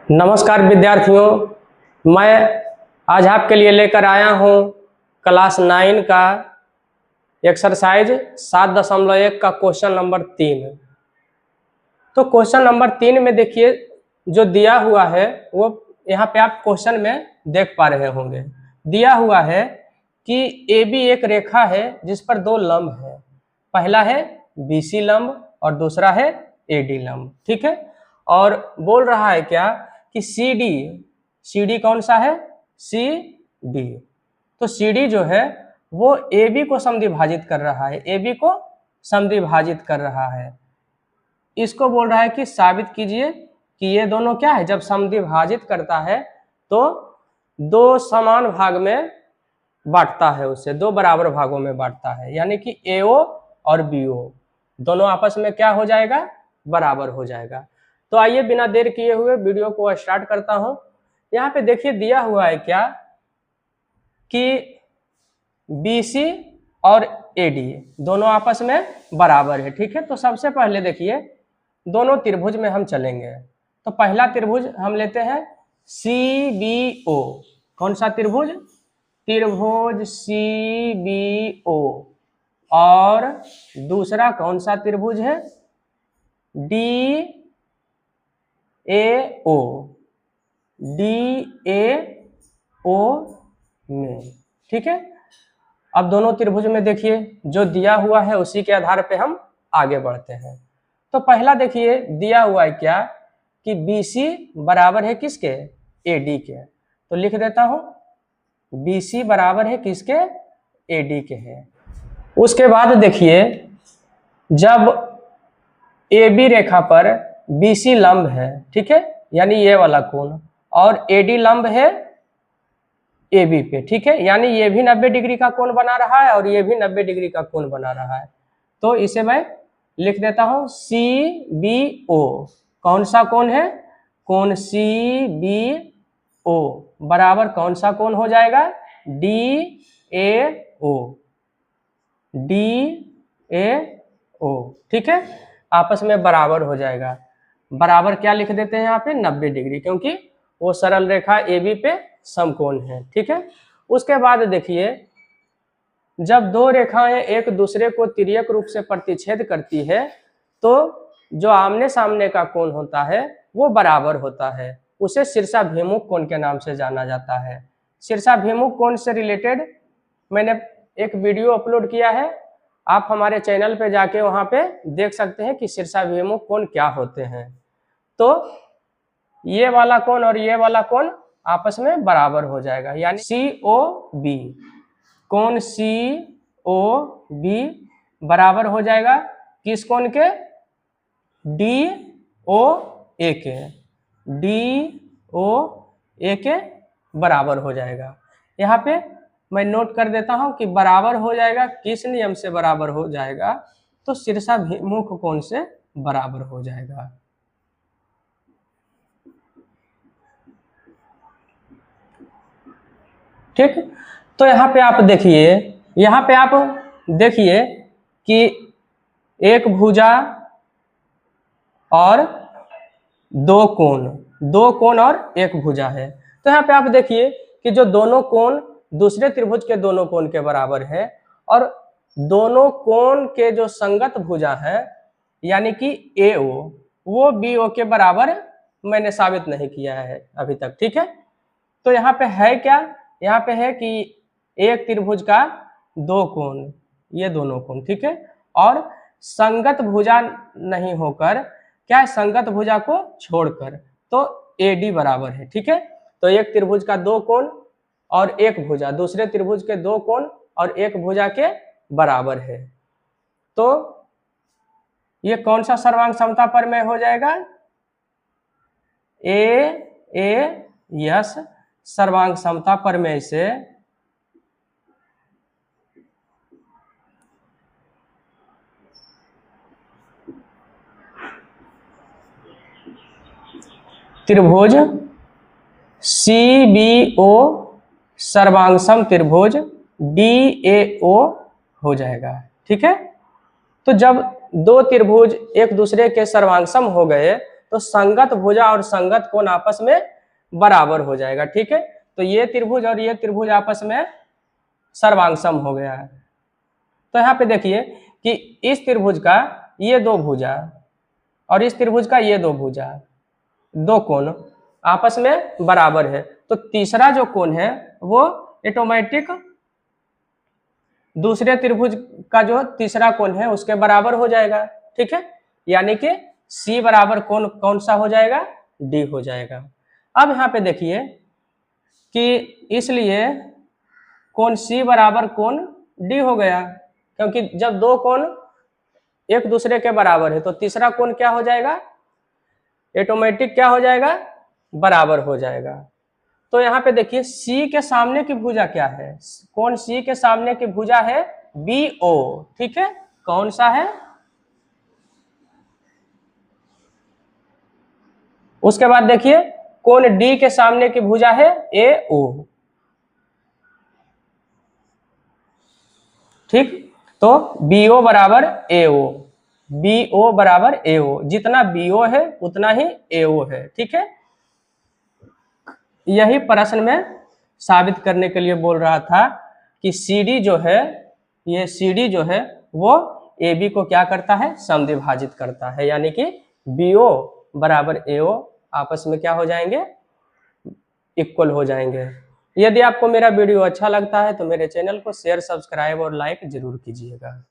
नमस्कार विद्यार्थियों, मैं आज आपके लिए लेकर आया हूँ क्लास 9 का एक्सरसाइज 7.1 का क्वेश्चन नंबर 3। तो क्वेश्चन नंबर 3 में देखिए जो दिया हुआ है वो यहाँ पे आप क्वेश्चन में देख पा रहे होंगे। दिया हुआ है कि AB एक रेखा है जिस पर दो लंब है, पहला है BC लंब और दूसरा है AD लंब, ठीक है। और बोल रहा है क्या कि CD कौन सा है, CD। तो CD जो है वो AB को समद्विभाजित कर रहा है, AB को समद्विभाजित कर रहा है। इसको बोल रहा है कि साबित कीजिए कि ये दोनों क्या है, जब समद्विभाजित करता है तो दो समान भाग में बांटता है, उससे दो बराबर भागों में बांटता है, यानी कि AO और BO दोनों आपस में क्या हो जाएगा, बराबर हो जाएगा। तो आइए बिना देर किए हुए वीडियो को स्टार्ट करता हूं। यहाँ पे देखिए दिया हुआ है क्या कि BC और AD दोनों आपस में बराबर है, ठीक है। तो सबसे पहले देखिए दोनों त्रिभुज में हम चलेंगे। तो पहला त्रिभुज हम लेते हैं CBO। कौन सा त्रिभुज, त्रिभुज CBO। और दूसरा कौन सा त्रिभुज है, DAO में, ठीक है। अब दोनों त्रिभुज में देखिए जो दिया हुआ है उसी के आधार पे हम आगे बढ़ते हैं। तो पहला देखिए दिया हुआ है क्या कि BC बराबर है किसके, AD के। तो लिख देता हूं BC बराबर है किसके, AD के है। उसके बाद देखिए जब AB रेखा पर BC लंब है, ठीक है, यानी ये वाला कोण, और AD लंब है AB पे, ठीक है, यानी ये भी 90 डिग्री का कोण बना रहा है और ये भी 90 डिग्री का कोण बना रहा है। तो इसे मैं लिख देता हूं CBO। कौन सा कोण है, कोण CBO बराबर कौन सा कोण हो जाएगा, DAO, ठीक है, आपस में बराबर हो जाएगा। बराबर क्या लिख देते हैं यहाँ पे, 90 डिग्री, क्योंकि वो सरल रेखा AB पे समकोण है, ठीक है। उसके बाद देखिए जब दो रेखाएं एक दूसरे को तिर्यक रूप से प्रतिच्छेद करती है तो जो आमने सामने का कोण होता है वो बराबर होता है, उसे शीर्षाभिमुख कोण के नाम से जाना जाता है। शीर्षाभिमुख कोण से रिलेटेड मैंने एक वीडियो अपलोड किया है, आप हमारे चैनल पे जाके वहां पे देख सकते हैं कि शीर्षाभिमुख कोण क्या होते हैं। तो ये वाला कोण और ये वाला कोण आपस में बराबर हो जाएगा, यानी COB, कोण COB बराबर हो जाएगा किस कोण के, DOA के, DOA के बराबर हो जाएगा। यहाँ पे मैं नोट कर देता हूं कि बराबर हो जाएगा किस नियम से बराबर हो जाएगा, तो शीर्षाभिमुख कोण से बराबर हो जाएगा। ठीक, तो यहाँ पे आप देखिए कि एक भुजा और दो कोण और एक भुजा है। तो यहाँ पे आप देखिए कि जो दोनों कोण दूसरे त्रिभुज के दोनों कोण के बराबर है और दोनों कोण के जो संगत भुजा है यानी कि AO वो BO के बराबर मैंने साबित नहीं किया है अभी तक, ठीक है। तो यहाँ पे है क्या, यहाँ पे है कि एक त्रिभुज का दो कोण, ये दोनों कोण, ठीक है, और संगत भुजा नहीं होकर क्या, संगत भुजा को छोड़कर, तो AD बराबर है, ठीक है। तो एक त्रिभुज का दो कोण और एक भुजा दूसरे त्रिभुज के दो कोण और एक भुजा के बराबर है। तो ये कौन सा सर्वांग समता प्रमेय हो जाएगा, यस सर्वांग समता प्रमेय से त्रिभुज CBO सर्वांगसम त्रिभुज DAO हो जाएगा, ठीक है। तो जब दो त्रिभुज एक दूसरे के सर्वांगसम हो गए तो संगत भुजा और संगत कोण आपस में बराबर हो जाएगा। ठीक है, तो ये त्रिभुज और ये त्रिभुज आपस में सर्वांगसम हो गया है। तो यहाँ पे देखिए कि इस त्रिभुज का ये दो भुजा और इस त्रिभुज का ये दो भुजा, दो कोण आपस में बराबर है, तो तीसरा जो कोण है वो ऑटोमेटिक दूसरे त्रिभुज का जो तीसरा कोण है उसके बराबर हो जाएगा। ठीक है, यानी कि C बराबर कोण कौन सा हो जाएगा, D हो जाएगा। अब यहाँ पे देखिए कि इसलिए कोण C बराबर कोण D हो गया, क्योंकि जब दो कोण एक दूसरे के बराबर है तो तीसरा कोण क्या हो जाएगा, ऑटोमेटिक क्या हो जाएगा, बराबर हो जाएगा। तो यहाँ पे देखिए C के सामने की भुजा क्या है, कोण C के सामने की भुजा है BO। ठीक है, कौन सा है, उसके बाद देखिए कोण D के सामने की भुजा है AO। ठीक, तो BO बराबर AO, BO बराबर AO, जितना BO है उतना ही AO है। ठीक है, यही प्रश्न में साबित करने के लिए बोल रहा था कि CD जो है, ये CD जो है वो AB को क्या करता है, समद्विभाजित करता है, यानी कि BO बराबर AO आपस में क्या हो जाएंगे, इक्वल हो जाएंगे। यदि आपको मेरा वीडियो अच्छा लगता है तो मेरे चैनल को शेयर, सब्सक्राइब और लाइक जरूर कीजिएगा।